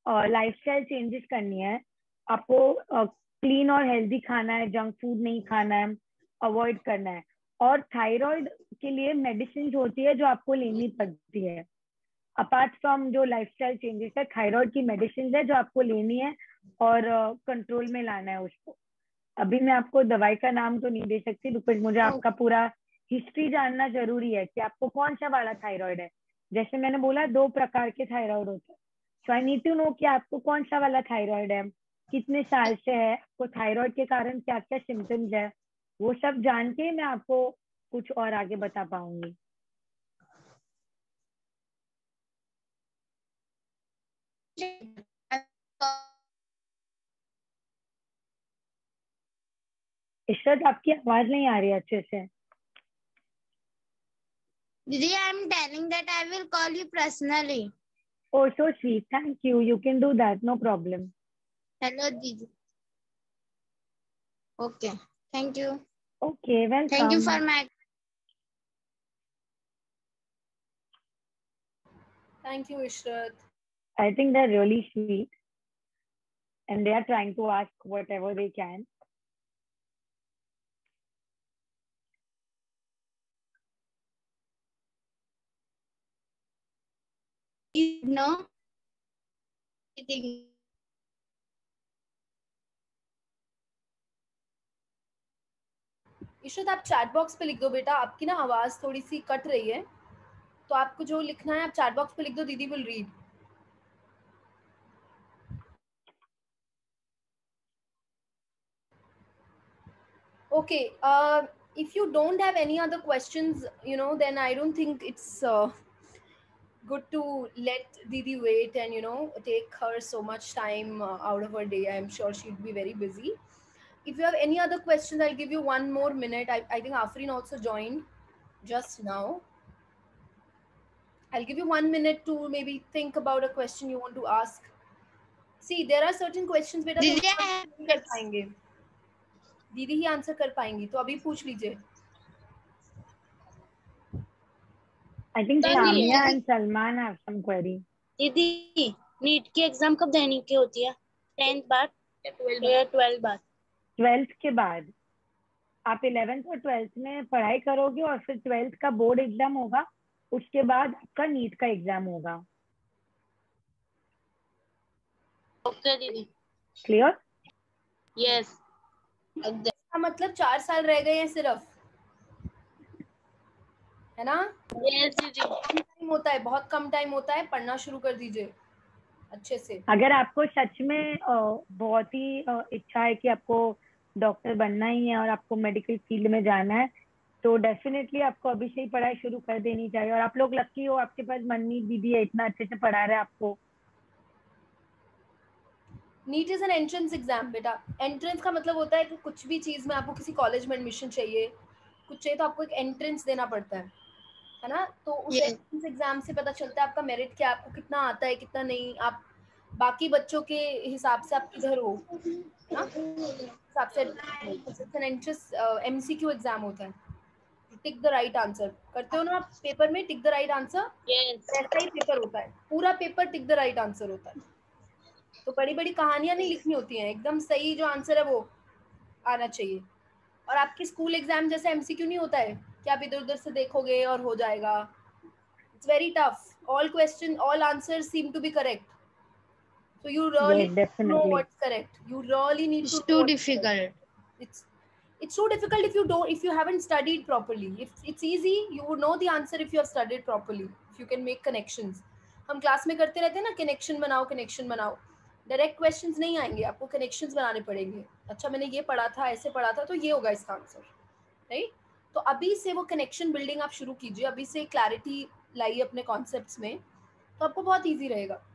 लाइफस्टाइल चेंजेस करनी है। आपको क्लीन और हेल्दी खाना है, जंक फूड नहीं खाना है, अवॉइड करना है। और थायराइड के लिए मेडिसिन होती है जो आपको लेनी पड़ती है, अपार्ट फ्रॉम जो लाइफस्टाइल चेंजेस है, थायराइड की मेडिसिन है जो आपको लेनी है और कंट्रोल में लाना है उसको। अभी मैं आपको दवाई का नाम तो नहीं दे सकती, बिकॉज मुझे आपका पूरा हिस्ट्री जानना जरूरी है कि आपको कौन सा वाला थायराइड है। जैसे मैंने बोला 2 प्रकार के थायराइड होते हैं, सो आई नीड टू नो कि आपको कौन सा वाला थायराइड है, कितने साल से है, आपको थायराइड के कारण क्या क्या सिम्टम्स है, वो सब जान के मैं आपको कुछ और आगे बता पाऊंगी। इशरत, आपकी आवाज नहीं आ रही अच्छे से। Didi, I am telling that I will call you personally. Oh, so sweet. Thank you. You can do that. No problem. Hello, Didi. Okay. Thank you. Okay, welcome. Thank you for my Thank you, Ishrat. I think they're really sweet and they are trying to ask whatever they can. No. Ishrat आप chat box पे लिख दो बेटा, आपकी ना आवाज थोड़ी सी cut रही है, तो आपको जो लिखना है आप चैट बॉक्स पे लिख दो, दीदी will read. Okay, if you don't have any other questions, then I don't think it's good to let Didi wait and, take her so much time out of her day. I'm sure she'd be very busy. If you have any other questions, I'll give you 1 more minute. I think Afreen also joined just now. I'll give you 1 minute to maybe think about a question you want to ask. See, there are certain questions बेटा जो नहीं कर पाएंगे, दीदी ही answer कर पाएंगी, तो अभी पूछ लीजिए. I think Didi. Samia and Salman have some query. दीदी नीट की एग्जाम कब देने की होती है? 10th बाद या 12 बाद? 12th के बाद. आप 11th और 12th में पढ़ाई करोगे और फिर 12th का बोर्ड एग्जाम होगा, उसके बाद आपका नीट का एग्जाम होगा. ओके दीदी. क्लियर? यस. इसका मतलब 4 साल रह गए हैं सिर्फ, है ना? यस दीदी. टाइम होता है, बहुत कम टाइम होता है, पढ़ना शुरू कर दीजिए अच्छे से. अगर आपको सच में बहुत ही इच्छा है कि आपको डॉक्टर बनना ही है और आपको मेडिकल फील्ड में जाना है, तो डेफिनेटली आपको अभी से ही पढ़ाई शुरू कर देनी चाहिए. और आप लोग लकी हो, आपके पास मनमीत दीदी है, इतना अच्छे से पढ़ा रहे हैं आपको. NEET is an entrance exam बेटा. एंट्रेंस का मतलब होता है कि कुछ भी चीज में आपको किसी कॉलेज में एडमिशन चाहिए, कुछ चाहिए, तो आपको एक एंट्रेंस देना पड़ता है ना? तो उस एंट्रेंस एग्जाम से पता चलता है आपका मेरिट क्या, आपको कितना आता है कितना नहीं, आप बाकी बच्चों के हिसाब से आप किधर हो ना, हिसाब से एंट्रेंस एमसीक्यू एग्जाम होता है. टिक द राइट आंसर करते हो ना आप पेपर में, टिक द राइट आंसर, ऐसा ही पेपर होता है, पूरा paper tick the right answer होता है. तो बड़ी बड़ी कहानियां नहीं लिखनी होती हैं, एकदम सही जो आंसर है वो आना चाहिए. और आपकी स्कूल एग्जाम जैसे एमसीक्यू नहीं होता है कि आप इधर उधर से देखोगे और हो जाएगा. It's very tough. All question, all answers seem to be correct, so you really know what's correct. You really need to It's too difficult. It's too difficult if you haven't studied properly. If it's easy, you would know the answer if you have studied properly, if you can make connections. हम class में करते रहते हैं ना, connection बनाओ. Direct questions नहीं आएंगे, आपको कनेक्शंस बनाने पड़ेंगे. अच्छा मैंने ये पढ़ा था, ऐसे पढ़ा था, तो ये होगा इसका आंसर, राइट? तो अभी से वो कनेक्शन बिल्डिंग आप शुरू कीजिए, अभी से क्लैरिटी लाइए अपने कॉन्सेप्ट्स में, तो आपको बहुत ईजी रहेगा.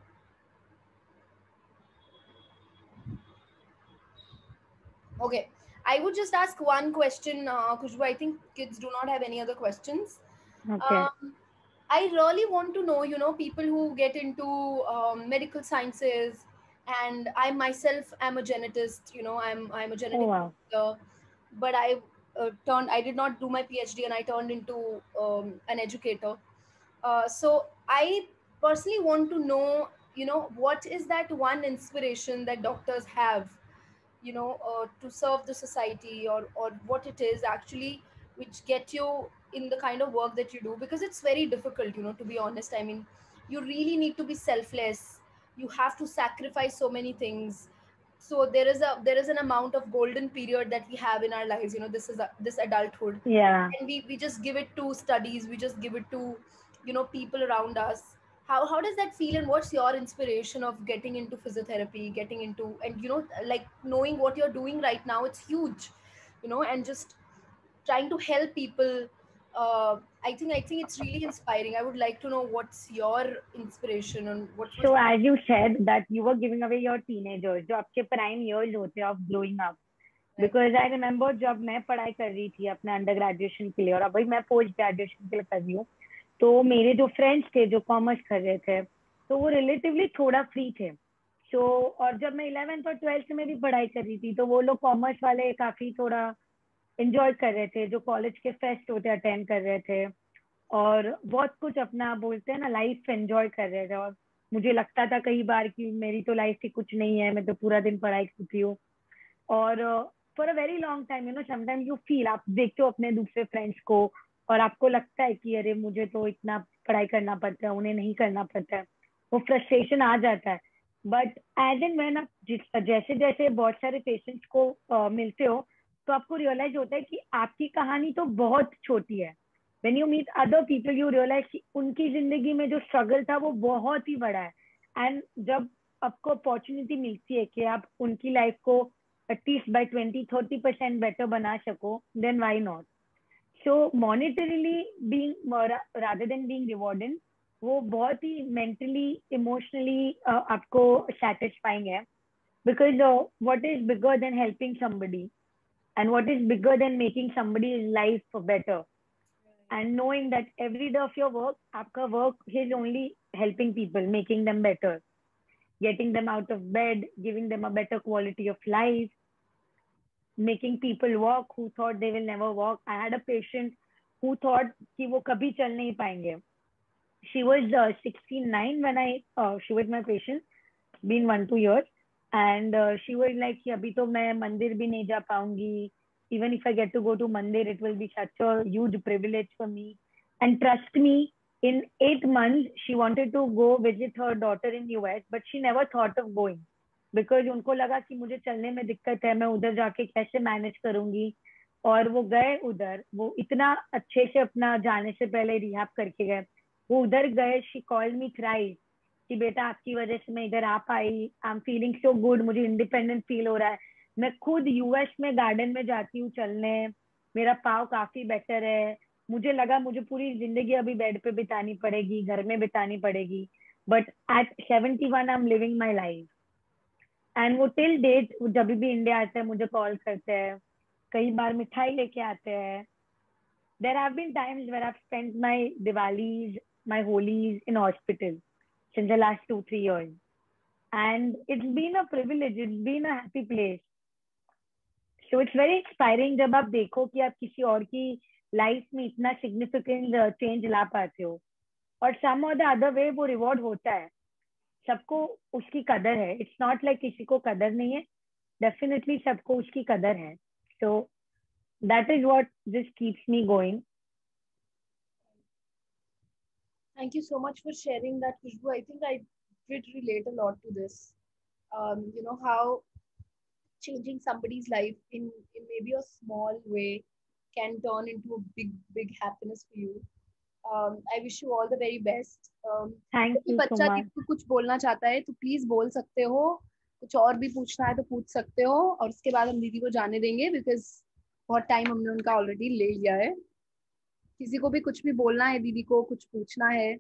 Okay, I would just ask one question, Khushbu. I think kids do not have any other questions. Okay. I really want to know, people who get into medical sciences, and I myself am a genetist. I'm a genetic doctor, but I did not do my PhD, and I turned into an educator. So I personally want to know, what is that one inspiration that doctors have, to serve the society, or what it is actually which get you in the kind of work that you do, because it's very difficult, to be honest. I mean, you really need to be selfless, you have to sacrifice so many things. So there is an amount of golden period that we have in our lives, this adulthood. Yeah. And we just give it to studies, we just give it to, people around us. How does that feel, and what's your inspiration of getting into physiotherapy, getting into, and like knowing what you're doing right now, it's huge, and just trying to help people. I think it's really inspiring. I would like to know what's your inspiration and what was. So as you said that you were giving away your teenagers, जो आपके prime years होते हैं of growing up. Because I remember जब मैं पढ़ाई कर रही थी अपने अंडर ग्रेजुएशन के लिए, और अभी मैं पोस्ट ग्रेजुएशन के लिए कर रही हूँ, तो मेरे जो फ्रेंड्स थे जो कॉमर्स कर रहे थे, तो वो रिलेटिवली थोड़ा फ्री थे. सो और जब मैं 11th और 12th में भी पढ़ाई कर रही थी, तो वो लोग कॉमर्स वाले काफी थोड़ा एंजॉय कर रहे थे, जो कॉलेज के फेस्ट होते अटेंड कर रहे थे. और बहुत कुछ अपना बोलते हैं ना लाइफ एंजॉय कर रहे थे। और मुझे लगता था कई बार कि मेरी तो लाइफ ही कुछ नहीं है, मैं तो पूरा दिन पढ़ाई करती हूँ। और for a very long time sometime you feel, आप देखते हो अपने दूसरे फ्रेंड्स को और आपको लगता है कि अरे मुझे तो इतना पढ़ाई करना पड़ता है, उन्हें नहीं करना पड़ता है, वो फ्रस्ट्रेशन आ जाता है। बट एज एंड व्हेन आप जैसे जैसे बहुत सारे पेशेंट्स को मिलते हो तो आपको रियलाइज होता है कि आपकी कहानी तो बहुत छोटी है। When you meet other people you realise कि उनकी जिंदगी में जो स्ट्रगल था वो बहुत ही बड़ा है। एंड जब आपको अपॉर्चुनिटी मिलती है कि आप उनकी लाइफ को एटलीस्ट बाय 20-30% बेटर बना सको, then why not. So monetarily being rather than being rewarded, वो बहुत ही मेंटली इमोशनली आपको सेटिस्फाइंग है। Because what is bigger than helping somebody, and what is bigger than making somebody's life better, and knowing that every day of your work, aapka work is only helping people, making them better, getting them out of bed, giving them a better quality of life, making people walk who thought they will never walk. I had a patient who thought कि वो कभी चल नहीं पाएंगे. She was 69 when she was my patient, been 1-2 years, and she was like कि अभी तो मैं मंदिर भी नहीं जा पाऊंगी. Even if I get to go to mandir, it will be such a huge privilege for me. And trust me, in 8 months, she wanted to go visit her daughter in US, but she never thought of going. Because उनको लगा कि मुझे चलने में दिक्कत है, मैं उधर जाके कैसे मैनेज करूंगी. और वो गए उधर, वो इतना अच्छे से अपना जाने से पहले रिहैब करके गए. वो उधर गए, शी कॉल्ड मी थ्राइस कि बेटा आपकी वजह से मैं इधर आ पाई, I am feeling so good, मुझे इंडिपेंडेंट फील हो रहा है. मैं खुद यूएस में गार्डन में जाती हूँ चलने, मेरा पाव काफी बेटर है. मुझे लगा मुझे पूरी जिंदगी अभी बेड पे बितानी पड़ेगी, घर में बितानी पड़ेगी, but at 71 I am living my life. And वो टिल डेट जब भी इंडिया आते हैं मुझे कॉल करते हैं, कई बार मिठाई लेके आते हैं. There have been times where I have spent my Diwalis, my Holis in hospital since the last 2-3 years, and it's been a privilege, it's been a happy place. So it's very inspiring जब आप देखो कि आप किसी और की लाइफ में इतना सिग्निफिकेंट चेंज ला पाते हो. और सम और द अदर वे वो रिवॉर्ड होता है, सबको उसकी कदर है. इट्स नॉट लाइक किसी को कदर नहीं है, डेफिनेटली सबको उसकी कदर है. सो that is what just keeps me going. Thank you so much for sharing that, Khushbu. I think I did relate a lot to this. You know how changing somebody's life in maybe a small way can turn into a big happiness for you. I wish you all the very best. Thank you so बच्चा much. दीदी कुछ बोलना चाहता है तो please बोल सकते हो. कुछ और भी पूछना है तो पूछ सकते हो, और उसके बाद हम दीदी को जाने देंगे बिकॉज बहुत टाइम हमने उनका ऑलरेडी ले लिया है. किसी को भी कुछ भी बोलना है, दीदी को कुछ पूछना है.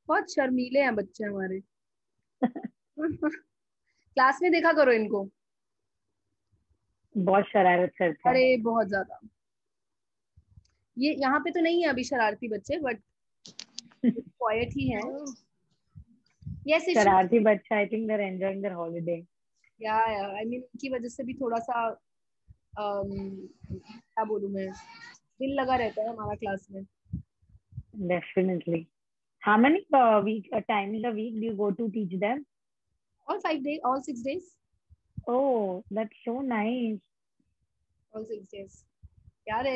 बहुत शर्मीले हैं बच्चे हमारे. क्लास में देखा करो इनको, बहुत शरारत करते हैं. अरे बहुत ज्यादा. ये यहाँ पे तो नहीं है अभी शरारती बच्चे, बट क्वाइट ही है. यस शरारती बच्चा, I think they are enjoying their holiday. Yeah I mean उनकी वजह से भी थोड़ा सा क्या बोलूं मैं, दिल लगा रहता है हमारा क्लास में. Definitely. How many times a week do you go to teach them? All 5 days, all 6 days. Oh, that's so nice. All 6 days. यार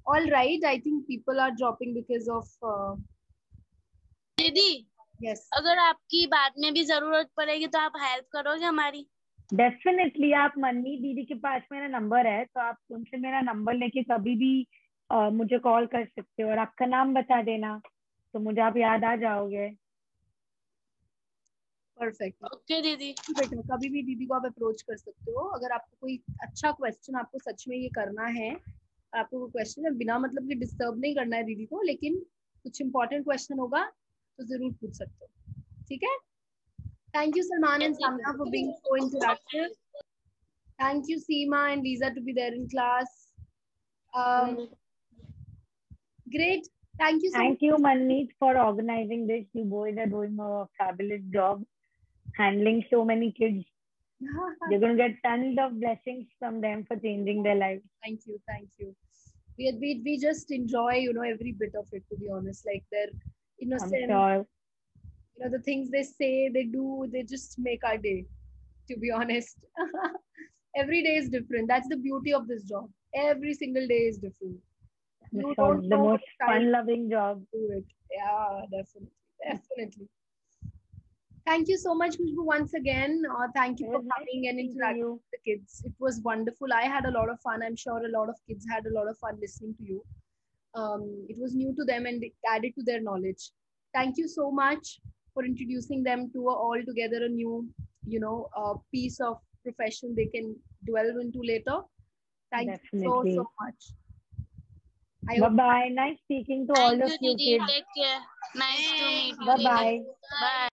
all right, I think people are dropping because of दीदी yes. अगर आपकी बाद में भी जरूरत पड़ेगी तो आप हेल्प करोगे हमारी? डेफिनेटली. आप मनमीत दीदी के पास मेरा नंबर है, तो आप उनसे मेरा नंबर लेके कभी भी मुझे कॉल कर सकते हो, और आपका नाम बता देना तो मुझे आप याद आ जाओगे. परफेक्ट. ओके दीदी. बेटा कभी भी दीदी को आप अप्रोच कर सकते हो. अगर आपको कोई अच्छा क्वेश्चन, आपको सच में ये करना है, आपको कोई क्वेश्चन है, बिना मतलब कि डिस्टर्ब नहीं करना है दीदी को, लेकिन कुछ इंपॉर्टेंट क्वेश्चन होगा तो जरूर पूछ सकते हो. ठीक है. Thank you Salman and Samna for being so interactive. Thank you Seema and Lisa to be there in class. Great. Thank you so much. Thank you Manmeet for organizing this. You boys are doing a fabulous job. handling so many kids. You're going to get tons of blessings from them for changing their lives. Thank you. We just enjoy, every bit of it, to be honest. Like their innocence, I'm sure. The things they say, they do, they just make our day, to be honest. Every day is different. That's the beauty of this job. Every single day is different. You don't The know most what time fun-loving job. to do it. Yeah, definitely. Thank you so much, Khushbu, once again. Thank you It for was nice coming and speaking to interacting you. with the kids. It was wonderful. I had a lot of fun. I'm sure a lot of kids had a lot of fun listening to you. It was new to them and it added to their knowledge. Thank you so much for introducing them to altogether a new, piece of profession they can delve into later. Thank you Definitely. so much. I hope Bye-bye. Nice speaking to all Thank of you, you Didi. kids. Take care. Nice to meet you, Bye-bye. Didi. Bye.